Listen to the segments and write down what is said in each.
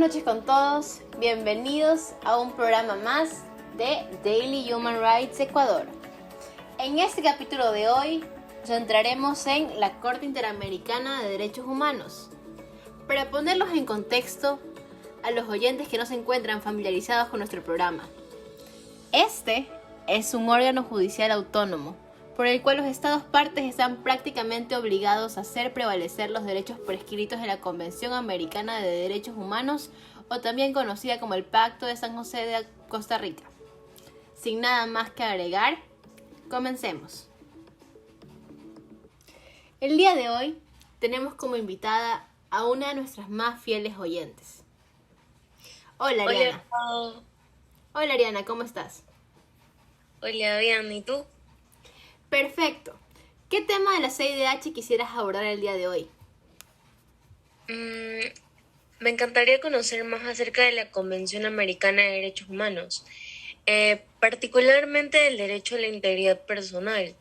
noches con todos, bienvenidos a un programa más de Daily Human Rights Ecuador. En este capítulo de hoy nos centraremos en la Corte Interamericana de Derechos Humanos. Para ponerlos en contexto a los oyentes que no se encuentran familiarizados con nuestro programa. Este es un órgano judicial autónomo, por el cual los estados partes están prácticamente obligados a hacer prevalecer los derechos prescritos de la Convención Americana de Derechos Humanos, o también conocida como el Pacto de San José de Costa Rica. Sin nada más que agregar, comencemos. El día de hoy tenemos como invitada a una de nuestras más fieles oyentes. Hola, Ariana. Hola, Ariana, ¿cómo estás? Hola, bien, ¿y tú? Perfecto. ¿Qué tema de la CIDH quisieras abordar el día de hoy? Me encantaría conocer más acerca de la Convención Americana de Derechos Humanos, particularmente el derecho a la integridad personal.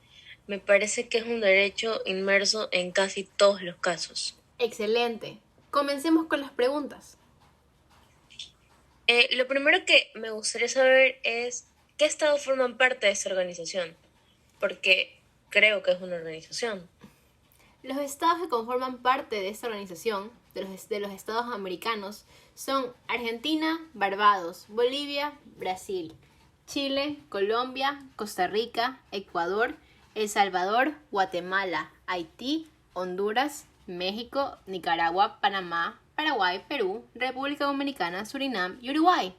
Me parece que es un derecho inmerso en casi todos los casos. Excelente. Comencemos con las preguntas. Lo primero que me gustaría saber es ¿qué estados forman parte de esta organización? Porque creo que es una organización. Los estados que conforman parte de esta organización, de los estados americanos, son Argentina, Barbados, Bolivia, Brasil, Chile, Colombia, Costa Rica, Ecuador, El Salvador, Guatemala, Haití, Honduras, México, Nicaragua, Panamá, Paraguay, Perú, República Dominicana, Surinam y Uruguay.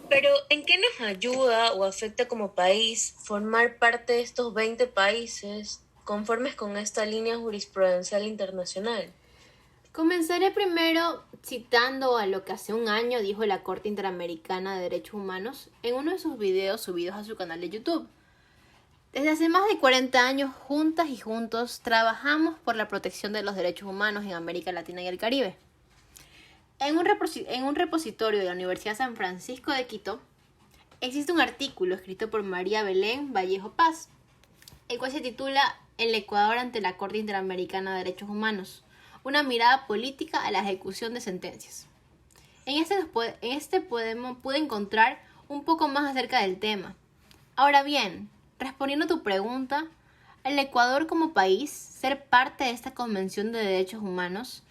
Pero, ¿en qué nos ayuda o afecta como país formar parte de estos 20 países conformes con esta línea jurisprudencial internacional? Comenzaré primero citando a lo que hace un año dijo la Corte Interamericana de Derechos Humanos en uno de sus videos subidos a su canal de YouTube. Desde hace más de 40 años, juntas y juntos, trabajamos por la protección de los derechos humanos en América Latina y el Caribe. En un repositorio de la Universidad San Francisco de Quito, existe un artículo escrito por María Belén Vallejo Paz, el cual se titula El Ecuador ante la Corte Interamericana de Derechos Humanos, una mirada política a la ejecución de sentencias. En este pude encontrar un poco más acerca del tema. Ahora bien, respondiendo a tu pregunta, ¿el Ecuador como país ser parte de esta Convención de Derechos Humanos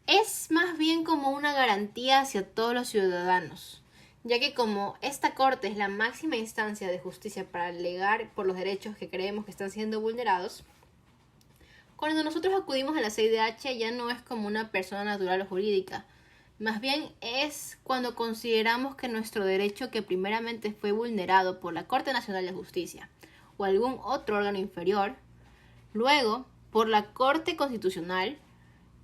es más bien como una garantía hacia todos los ciudadanos, ya que como esta Corte es la máxima instancia de justicia para alegar por los derechos que creemos que están siendo vulnerados? Cuando nosotros acudimos a la CIDH ya no es como una persona natural o jurídica, más bien es cuando consideramos que nuestro derecho que primeramente fue vulnerado por la Corte Nacional de Justicia o algún otro órgano inferior, luego por la Corte Constitucional.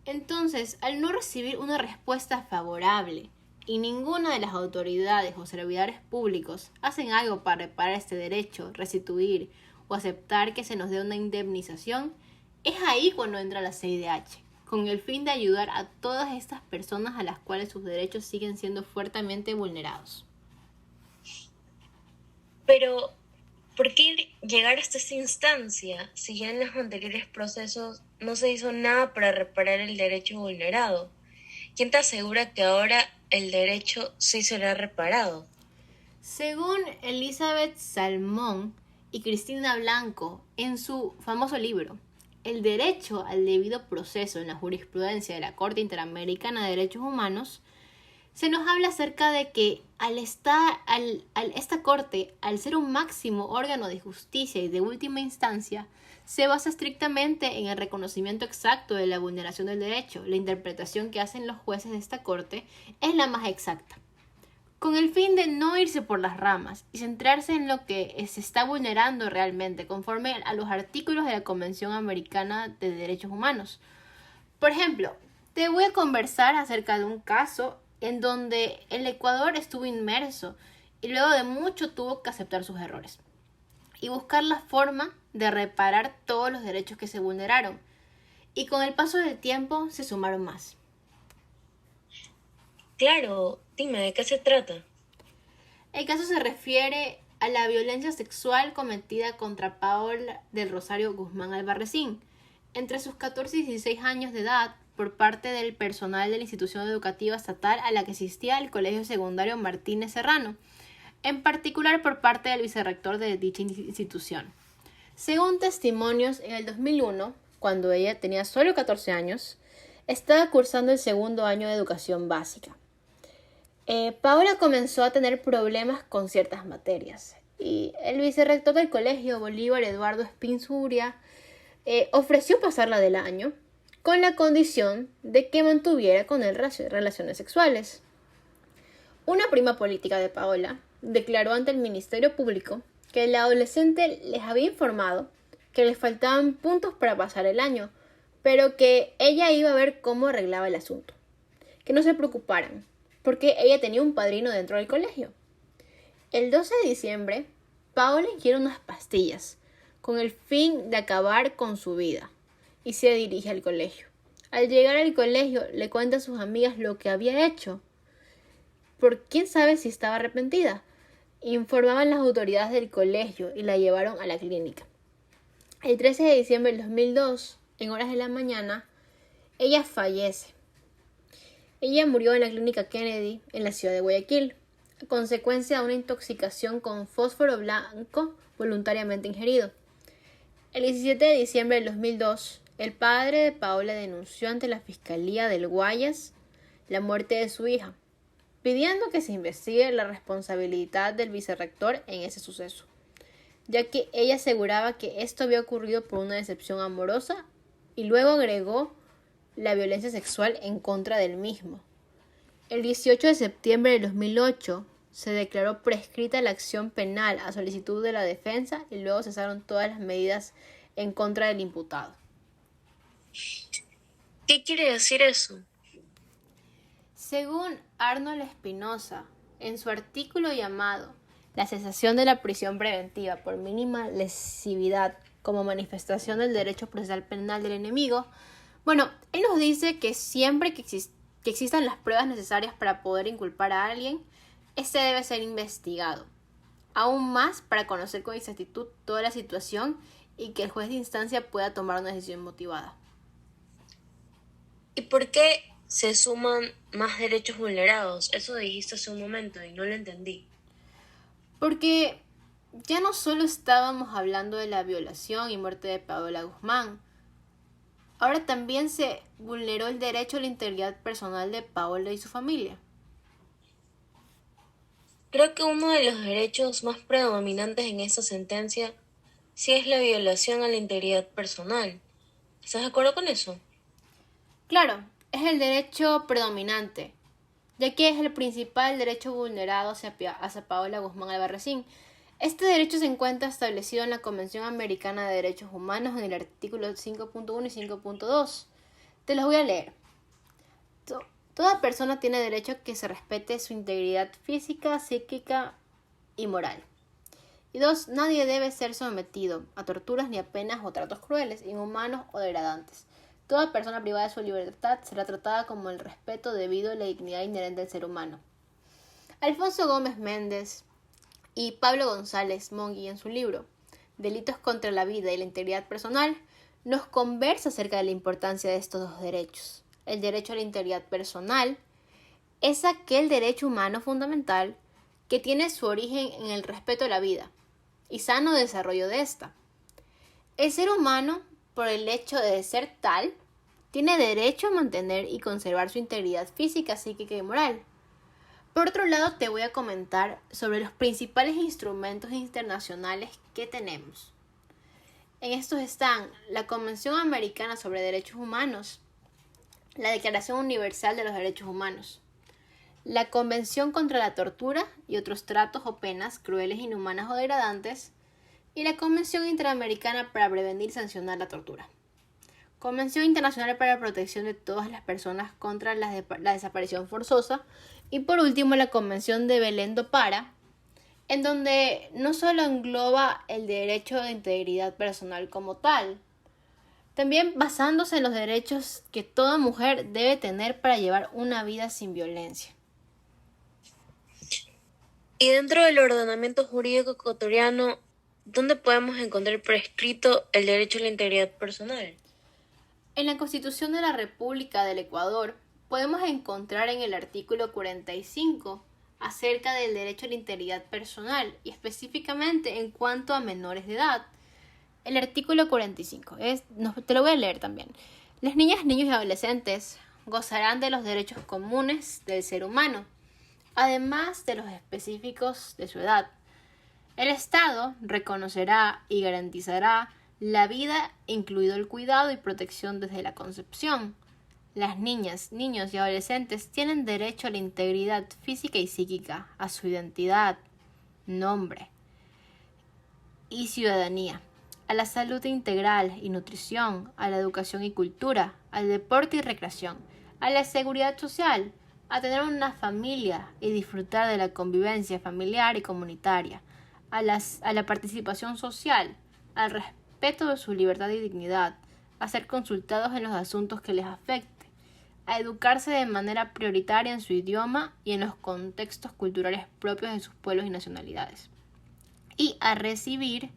Entonces, al no recibir una respuesta favorable y ninguna de las autoridades o servidores públicos hacen algo para reparar este derecho, restituir o aceptar que se nos dé una indemnización, es ahí cuando entra la CIDH, con el fin de ayudar a todas estas personas a las cuales sus derechos siguen siendo fuertemente vulnerados. Pero, ¿por qué llegar hasta esta instancia si ya en los anteriores procesos no se hizo nada para reparar el derecho vulnerado? ¿Quién te asegura que ahora el derecho sí será reparado? Según Elizabeth Salmón y Cristina Blanco, en su famoso libro, El derecho al debido proceso en la jurisprudencia de la Corte Interamericana de Derechos Humanos, se nos habla acerca de que esta Corte, al ser un máximo órgano de justicia y de última instancia, se basa estrictamente en el reconocimiento exacto de la vulneración del derecho. La interpretación que hacen los jueces de esta Corte es la más exacta, con el fin de no irse por las ramas y centrarse en lo que se está vulnerando realmente, conforme a los artículos de la Convención Americana de Derechos Humanos. Por ejemplo, te voy a conversar acerca de un caso en donde el Ecuador estuvo inmerso y luego de mucho tuvo que aceptar sus errores y buscar la forma de reparar todos los derechos que se vulneraron. Y con el paso del tiempo se sumaron más. Claro, dime, ¿de qué se trata? El caso se refiere a la violencia sexual cometida contra Paola del Rosario Guzmán Albarracín. Entre sus 14 y 16 años de edad, por parte del personal de la institución educativa estatal a la que asistía el Colegio Secundario Martínez Serrano, en particular por parte del vicerrector de dicha institución. Según testimonios, en el 2001, cuando ella tenía solo 14 años, estaba cursando el segundo año de educación básica. Paola comenzó a tener problemas con ciertas materias y el vicerrector del colegio, Bolívar Eduardo Espinzuria, ofreció pasarla del año con la condición de que mantuviera con él relaciones sexuales. Una prima política de Paola declaró ante el Ministerio Público que el adolescente les había informado que les faltaban puntos para pasar el año, pero que ella iba a ver cómo arreglaba el asunto. Que no se preocuparan, porque ella tenía un padrino dentro del colegio. El 12 de diciembre, Paola ingiere unas pastillas con el fin de acabar con su vida y se dirige al colegio. Al llegar al colegio, le cuenta a sus amigas lo que había hecho. Por quién sabe si estaba arrepentida. Informaban las autoridades del colegio y la llevaron a la clínica. El 13 de diciembre del 2002, en horas de la mañana, ella fallece. Ella murió en la clínica Kennedy, en la ciudad de Guayaquil, a consecuencia de una intoxicación con fósforo blanco voluntariamente ingerido. El 17 de diciembre del 2002, el padre de Paola denunció ante la Fiscalía del Guayas la muerte de su hija, pidiendo que se investigue la responsabilidad del vicerrector en ese suceso, ya que ella aseguraba que esto había ocurrido por una decepción amorosa y luego agregó la violencia sexual en contra del mismo. El 18 de septiembre de 2008 se declaró prescrita la acción penal a solicitud de la defensa y luego cesaron todas las medidas en contra del imputado. ¿Qué quiere decir eso? Según Arnold Espinosa, en su artículo llamado La cesación de la prisión preventiva por mínima lesividad como manifestación del derecho procesal penal del enemigo, él nos dice que siempre que existan las pruebas necesarias para poder inculpar a alguien, este debe ser investigado, aún más para conocer con exactitud toda la situación y que el juez de instancia pueda tomar una decisión motivada. ¿Y por qué se suman más derechos vulnerados? Eso dijiste hace un momento y no lo entendí. Porque ya no solo estábamos hablando de la violación y muerte de Paola Guzmán, ahora también se vulneró el derecho a la integridad personal de Paola y su familia. Creo que uno de los derechos más predominantes en esta sentencia sí es la violación a la integridad personal. ¿Estás de acuerdo con eso? Claro, es el derecho predominante, ya que es el principal derecho vulnerado hacia Paola Guzmán Albarracín. Este derecho se encuentra establecido en la Convención Americana de Derechos Humanos en el artículo 5.1 y 5.2. Te los voy a leer. Toda persona tiene derecho a que se respete su integridad física, psíquica y moral. Y 2. Nadie debe ser sometido a torturas ni a penas o tratos crueles, inhumanos o degradantes. Toda persona privada de su libertad será tratada con el respeto debido a la dignidad inherente del ser humano. Alfonso Gómez Méndez y Pablo González Mongui, en su libro Delitos contra la vida y la integridad personal, nos conversa acerca de la importancia de estos dos derechos. El derecho a la integridad personal es aquel derecho humano fundamental que tiene su origen en el respeto a la vida y sano desarrollo de ésta. El ser humano, por el hecho de ser tal, tiene derecho a mantener y conservar su integridad física, psíquica y moral. Por otro lado, te voy a comentar sobre los principales instrumentos internacionales que tenemos. En estos están la Convención Americana sobre Derechos Humanos, la Declaración Universal de los Derechos Humanos, la Convención contra la Tortura y otros tratos o penas crueles, inhumanas o degradantes, y la Convención Interamericana para prevenir y sancionar la tortura. Convención Internacional para la Protección de todas las personas contra la desaparición forzosa y por último la Convención de Belém do Pará, en donde no solo engloba el derecho de integridad personal como tal, también basándose en los derechos que toda mujer debe tener para llevar una vida sin violencia. Y dentro del ordenamiento jurídico ecuatoriano, ¿dónde podemos encontrar prescrito el derecho a la integridad personal? En la Constitución de la República del Ecuador podemos encontrar en el artículo 45 acerca del derecho a la integridad personal y específicamente en cuanto a menores de edad. El artículo 45 te lo voy a leer también. Las niñas, niños y adolescentes gozarán de los derechos comunes del ser humano, además de los específicos de su edad. El Estado reconocerá y garantizará la vida, incluido el cuidado y protección desde la concepción. Las niñas, niños y adolescentes tienen derecho a la integridad física y psíquica, a su identidad, nombre y ciudadanía, a la salud integral y nutrición, a la educación y cultura, al deporte y recreación, a la seguridad social, a tener una familia y disfrutar de la convivencia familiar y comunitaria, a la participación social, al respeto de su libertad y dignidad, a ser consultados en los asuntos que les afecten, a educarse de manera prioritaria en su idioma y en los contextos culturales propios de sus pueblos y nacionalidades, y a recibir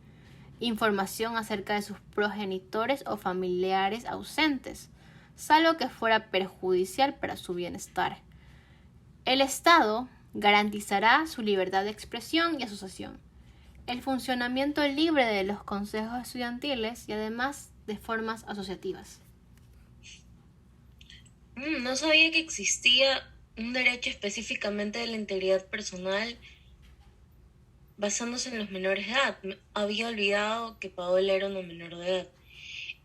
información acerca de sus progenitores o familiares ausentes, salvo que fuera perjudicial para su bienestar. El Estado garantizará su libertad de expresión y asociación, el funcionamiento libre de los consejos estudiantiles y además de formas asociativas. No sabía que existía un derecho específicamente de la integridad personal basándose en los menores de edad. Había olvidado que Paola era una menor de edad.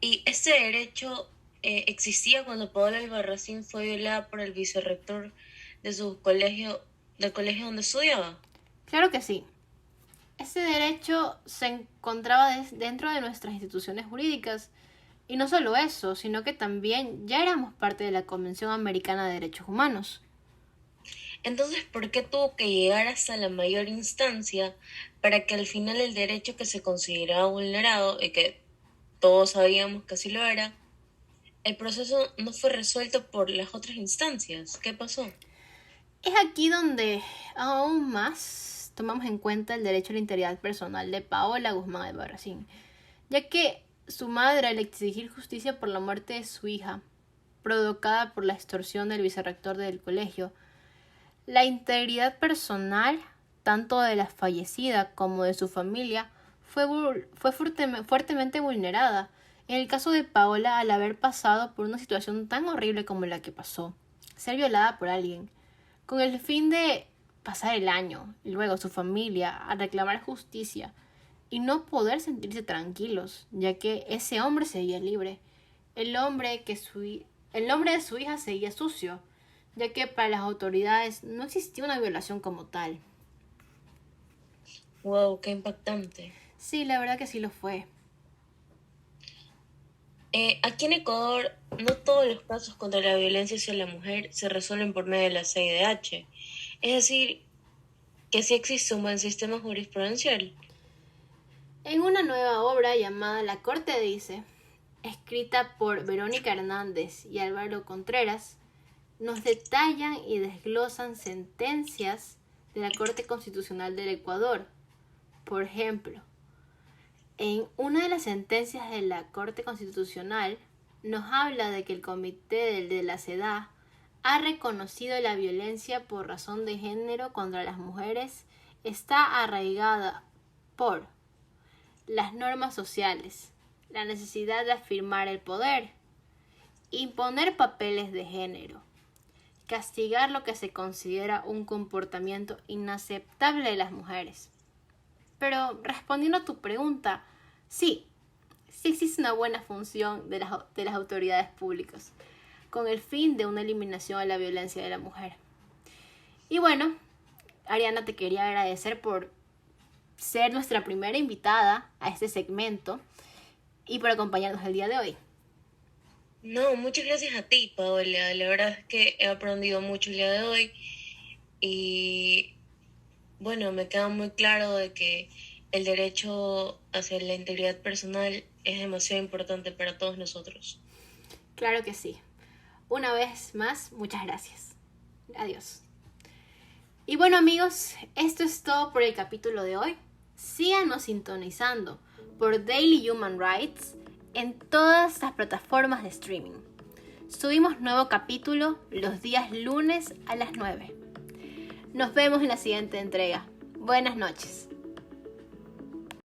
Y este derecho existía cuando Paola Albarracín fue violada por el vicerrector de su colegio, del colegio donde estudiaba. Claro que sí. Ese derecho se encontraba dentro de nuestras instituciones jurídicas. Y no solo eso, sino que también ya éramos parte de la Convención Americana de Derechos Humanos. Entonces, ¿por qué tuvo que llegar hasta la mayor instancia para que al final el derecho que se consideraba vulnerado, y que todos sabíamos que así lo era, el proceso no fue resuelto por las otras instancias? ¿Qué pasó? Es aquí donde aún más tomamos en cuenta el derecho a la integridad personal de Paola Guzmán Albarracín, ya que su madre, al exigir justicia por la muerte de su hija, provocada por la extorsión del vicerrector del colegio, la integridad personal, tanto de la fallecida como de su familia, fue fuertemente vulnerada. En el caso de Paola, al haber pasado por una situación tan horrible como la que pasó, ser violada por alguien, con el fin de pasar el año y luego su familia a reclamar justicia y no poder sentirse tranquilos, ya que ese hombre seguía libre. El nombre de su hija seguía sucio, ya que para las autoridades no existía una violación como tal. Wow, qué impactante. Sí, la verdad que sí lo fue. Aquí en Ecuador, no todos los casos contra la violencia hacia la mujer se resuelven por medio de la CIDH. Es decir, que sí existe un buen sistema jurisprudencial. En una nueva obra llamada La Corte dice, escrita por Verónica Hernández y Álvaro Contreras, nos detallan y desglosan sentencias de la Corte Constitucional del Ecuador. Por ejemplo, en una de las sentencias de la Corte Constitucional nos habla de que el Comité de la CEDAW ha reconocido la violencia por razón de género contra las mujeres está arraigada por las normas sociales, la necesidad de afirmar el poder, imponer papeles de género, castigar lo que se considera un comportamiento inaceptable de las mujeres. Pero respondiendo a tu pregunta, sí existe una buena función de las autoridades públicas, con el fin de una eliminación de la violencia de la mujer. Y bueno, Ariana, te quería agradecer por ser nuestra primera invitada a este segmento y por acompañarnos el día de hoy. No, muchas gracias a ti, Paola. La verdad es que he aprendido mucho el día de hoy y bueno, me queda muy claro de que el derecho hacia la integridad personal es demasiado importante para todos nosotros. Claro que sí. Una vez más, muchas gracias. Adiós. Y bueno, amigos, esto es todo por el capítulo de hoy. Síganos sintonizando por Daily Human Rights en todas las plataformas de streaming. Subimos nuevo capítulo los días lunes a las 9. Nos vemos en la siguiente entrega. Buenas noches.